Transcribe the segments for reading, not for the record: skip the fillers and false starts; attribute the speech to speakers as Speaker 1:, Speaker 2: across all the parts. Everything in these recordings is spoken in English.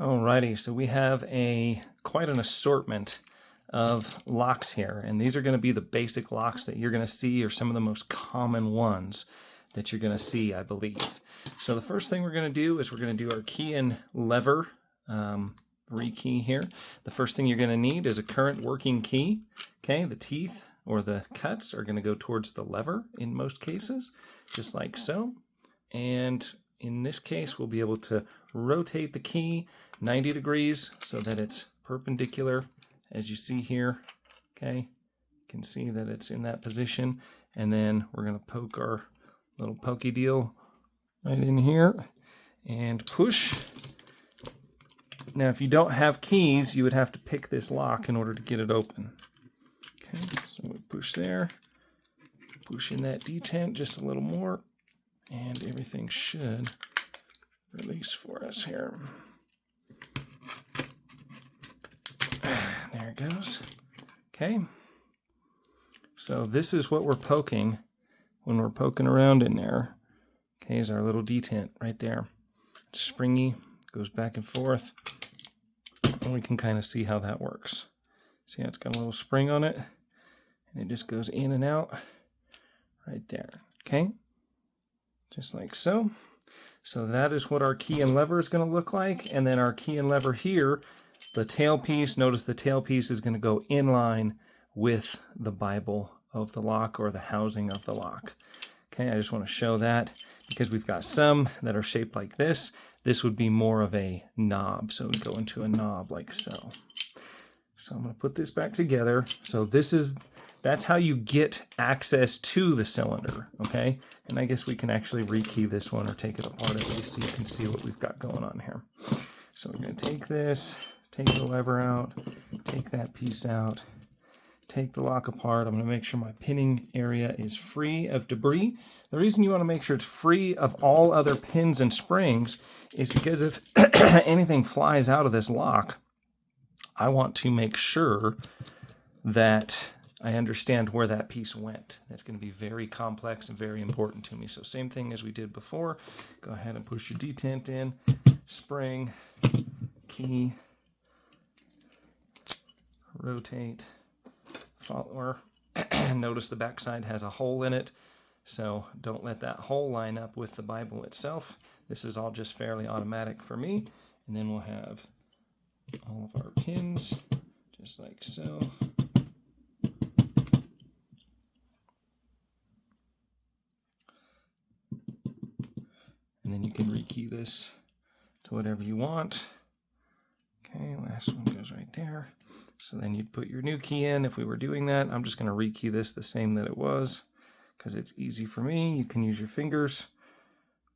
Speaker 1: Alrighty, so we have quite an assortment of locks here, and these are going to be the basic locks that you're going to see, or some of the most common ones that you're going to see, I believe. So the first thing we're going to do is we're going to do our key and lever rekey here. The first thing you're going to need is a current working key. Okay, the teeth or the cuts are going to go towards the lever in most cases, just like so. And in this case, we'll be able to rotate the key 90 degrees so that it's perpendicular, as you see here. Okay, you can see that it's in that position. And then we're going to poke our little pokey deal right in here and push. Now, if you don't have keys, you would have to pick this lock in order to get it open. Okay, so we push there, push in that detent just a little more, and everything should release for us here. There it goes. Okay. So this is what we're poking when we're poking around in there. Okay, is our little detent right there. It's springy, goes back and forth, and we can kind of see how that works. See how it's got a little spring on it, and it just goes in and out right there. Okay. Just like so. So that is what our key and lever is going to look like. And then our key and lever here, the tailpiece, notice the tailpiece is going to go in line with the Bible of the lock, or the housing of the lock. Okay, I just want to show that because we've got some that are shaped like this. This would be more of a knob. So we go into a knob like so. So I'm going to put this back together. So that's how you get access to the cylinder, okay? And I guess we can actually rekey this one or take it apart at least so you can see what we've got going on here. So we're going to take this, take the lever out, take that piece out, take the lock apart. I'm going to make sure my pinning area is free of debris. The reason you want to make sure it's free of all other pins and springs is because if anything flies out of this lock, I want to make sure that I understand where that piece went. That's going to be very complex and very important to me. So same thing as we did before. Go ahead and push your detent in, spring, key, rotate, follower. Notice the backside has a hole in it, so don't let that hole line up with the Bible itself. This is all just fairly automatic for me. And then we'll have all of our pins, just like so. And then you can rekey this to whatever you want. Okay, last one goes right there. So then you'd put your new key in if we were doing that. I'm just going to rekey this the same that it was because it's easy for me. You can use your fingers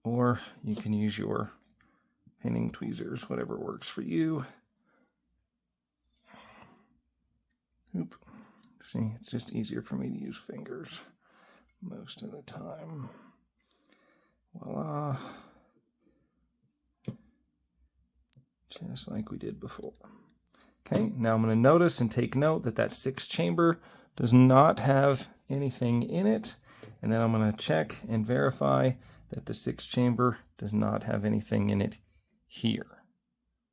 Speaker 1: or you can use your pinning tweezers, whatever works for you. Oop. See, it's just easier for me to use fingers most of the time. Voila. Just like we did before. Okay, now I'm going to notice and take note that that 6th chamber does not have anything in it. And then I'm going to check and verify that the 6th chamber does not have anything in it here.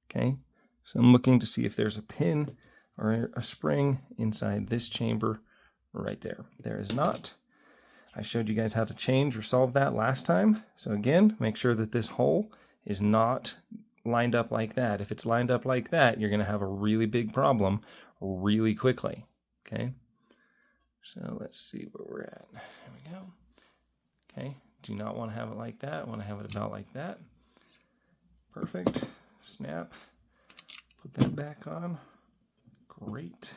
Speaker 1: Okay, so I'm looking to see if there's a pin or a spring inside this chamber right there. There is not. I showed you guys how to change or solve that last time. So again, make sure that this hole is not lined up like that. If it's lined up like that, you're going to have a really big problem really quickly. Okay, so let's see where we're at. There we go. Okay, do not want to have it like that. I want to have it about like that. Perfect. Snap. Put that back on. Great.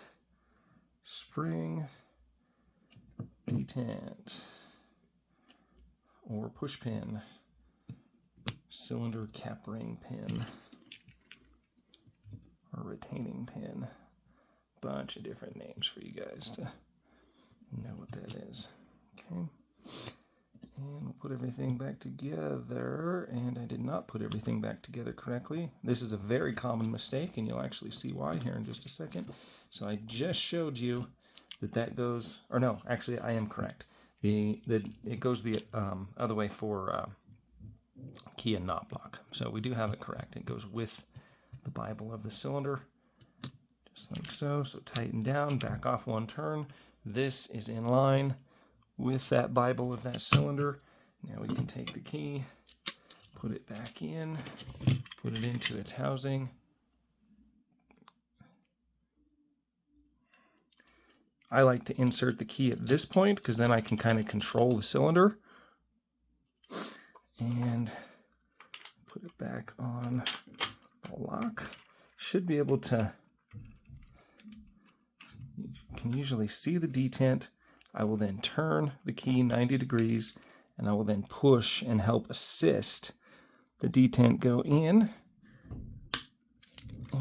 Speaker 1: Spring. Detent. Or push pin. Cylinder cap ring pin. Or retaining pin. Bunch of different names for you guys to know what that is. Okay. And we'll put everything back together. And I did not put everything back together correctly. This is a very common mistake, and you'll actually see why here in just a second. So I just showed you that goes, or no, actually I am correct. It goes the other way for key and knob lock. So we do have it correct. It goes with the Bible of the cylinder, just like so. So tighten down, back off one turn. This is in line with that Bible of that cylinder. Now we can take the key, put it back in, put it into its housing. I like to insert the key at this point because then I can kind of control the cylinder. And put it back on the lock. Should be able to, you can usually see the detent. I will then turn the key 90 degrees and I will then push and help assist the detent go in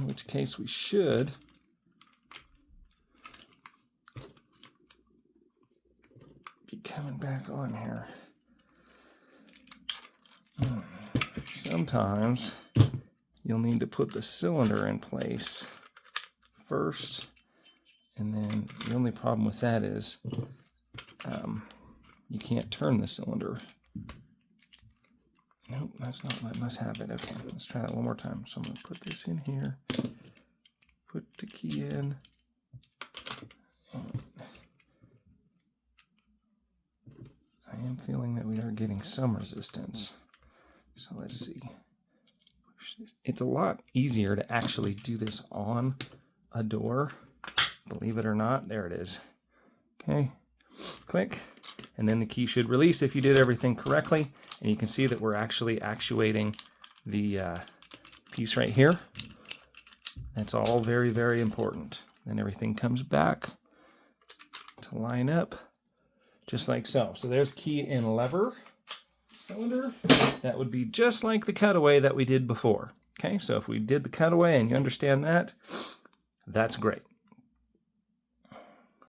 Speaker 1: which case we should be coming back on here. Sometimes you'll need to put the cylinder in place first, and then the only problem with that is you can't turn the cylinder. Nope, that's not letting us have it. Okay, let's try that one more time. So I'm going to put this in here, put the key in, and I am feeling that we are getting some resistance. So let's see. It's a lot easier to actually do this on a door, believe it or not. There it is. Okay, click, and then the key should release if you did everything correctly. And you can see that we're actually actuating the piece right here. That's all very, very important. Then everything comes back to line up just like so. So there's key and lever cylinder. That would be just like the cutaway that we did before. Okay, so if we did the cutaway and you understand that, that's great.